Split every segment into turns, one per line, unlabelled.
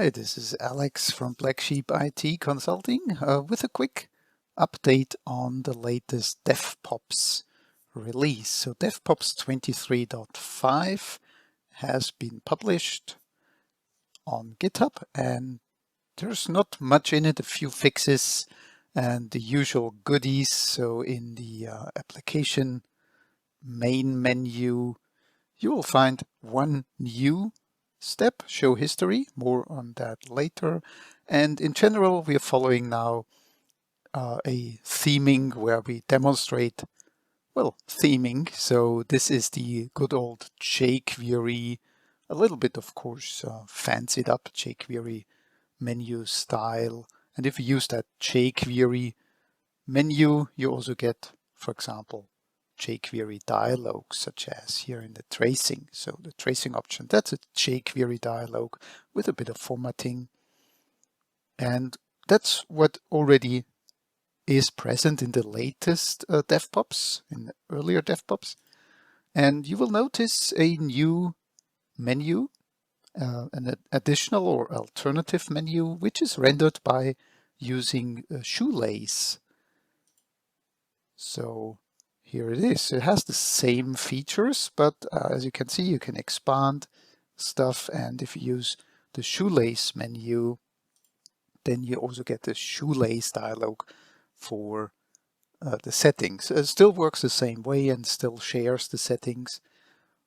Hi, this is Alex from Black Sheep IT Consulting with a quick update on the latest devpops release. So devpops 23.5 has been published on GitHub, and there's not much in it, a few fixes and the usual goodies. So in the application main menu, you will find one new step, show history, more on that later. And in general, we are following now a theming where we demonstrate, well, theming. So this is the good old jQuery, a little bit, of course, fancied up jQuery menu style. And if you use that jQuery menu, you also get, for example, jQuery dialog, such as here in the tracing. So the tracing option, that's a jQuery dialog with a bit of formatting. And that's what already is present in the latest devpops, in the earlier devpops. And you will notice a new menu, an additional or alternative menu, which is rendered by using Shoelace. So here it is. It has the same features, but as you can see, you can expand stuff. And if you use the Shoelace menu, then you also get the Shoelace dialog for the settings. It still works the same way and still shares the settings,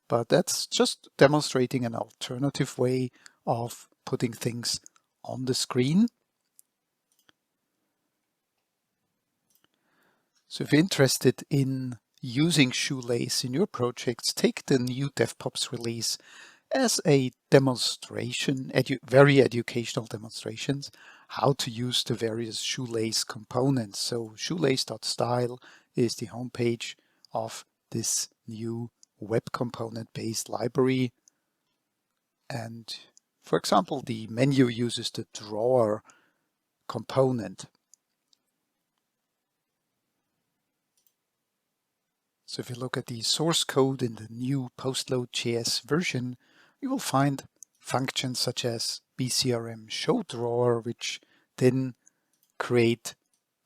but that's just demonstrating an alternative way of putting things on the screen. So if you're interested in using Shoelace in your projects, take the new devpops release as a demonstration, very educational demonstrations, how to use the various Shoelace components. So shoelace.style is the homepage of this new web component-based library. And for example, the menu uses the drawer component. So if you look at the source code in the new postload.js version, you will find functions such as bcrm show drawer, which then create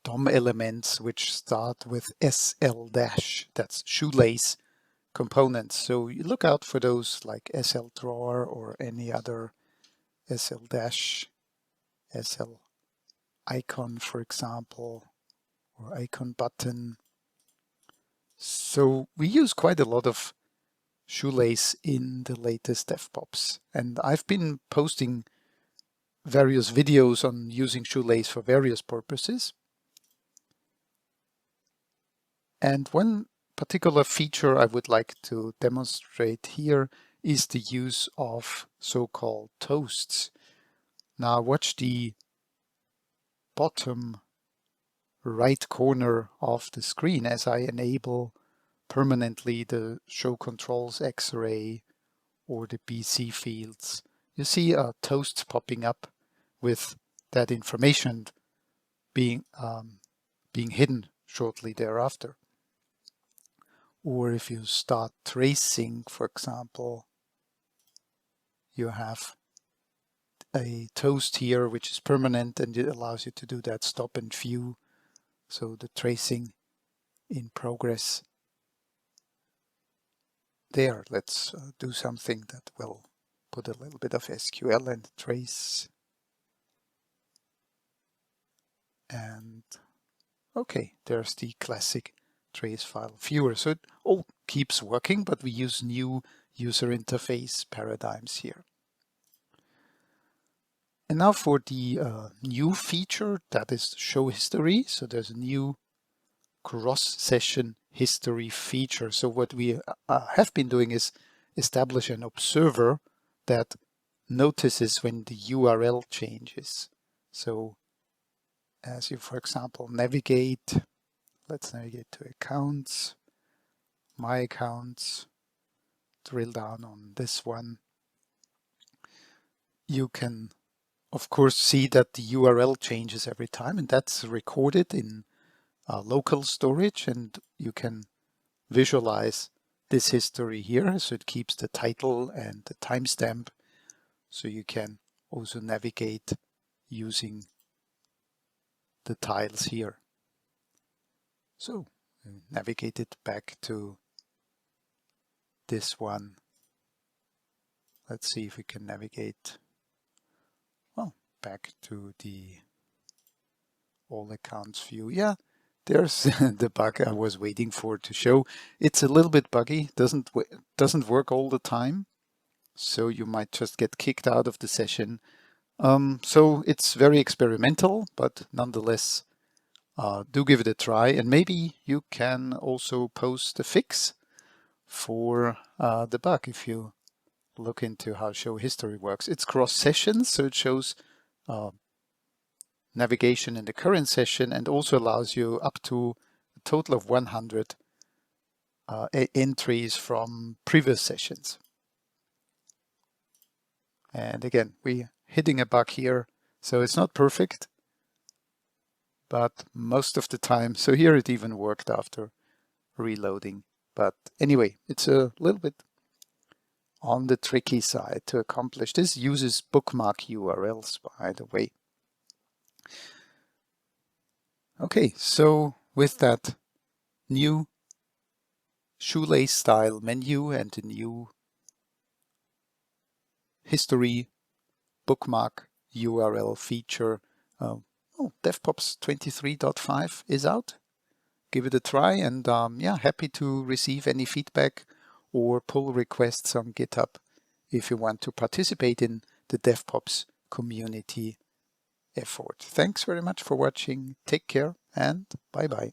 DOM elements which start with SL-, that's shoelace components. So you look out for those like SL drawer or any other SL-, SL icon, for example, or icon button. So we use quite a lot of Shoelace in the latest devpops, and I've been posting various videos on using Shoelace for various purposes. And one particular feature I would like to demonstrate here is the use of so-called toasts. Now watch the bottom right corner of the screen as I enable permanently the show controls X-ray or the BC fields. You see a toast popping up with that information being hidden shortly thereafter. Or if you start tracing, for example, you have a toast here which is permanent, and it allows you to do that stop and view. So the tracing in progress there. Let's do something that will put a little bit of SQL and trace. And okay, there's the classic trace file viewer. So it all keeps working, but we use new user interface paradigms here. And now for the new feature, that is show history. So there's a new cross-session history feature. So what we have been doing is establish an observer that notices when the URL changes. So as you, for example, navigate, let's navigate to accounts, my accounts, drill down on this one. You can, of course, see that the URL changes every time, and that's recorded in local storage, and you can visualize this history here. So it keeps the title and the timestamp. So you can also navigate using the tiles here. So navigate it back to this one. Let's see if we can navigate, well, back to the all accounts view. Yeah, there's the bug I was waiting for to show. It's a little bit buggy, doesn't work all the time, so you might just get kicked out of the session. So it's very experimental, but nonetheless, do give it a try, and maybe you can also post a fix for the bug if you look into how show history works. It's cross sessions, so it shows navigation in the current session and also allows you up to a total of 100 entries from previous sessions. And again, we're hitting a bug here, so it's not perfect, but most of the time. So here it even worked after reloading. But anyway, it's a little bit on the tricky side to accomplish. This uses bookmark URLs, by the way. Okay, so with that new Shoelace style menu and the new history bookmark URL feature, devpops 23.5 is out. Give it a try, and yeah, happy to receive any feedback or pull requests on GitHub if you want to participate in the devpops community effort. Thanks very much for watching. Take care and bye-bye.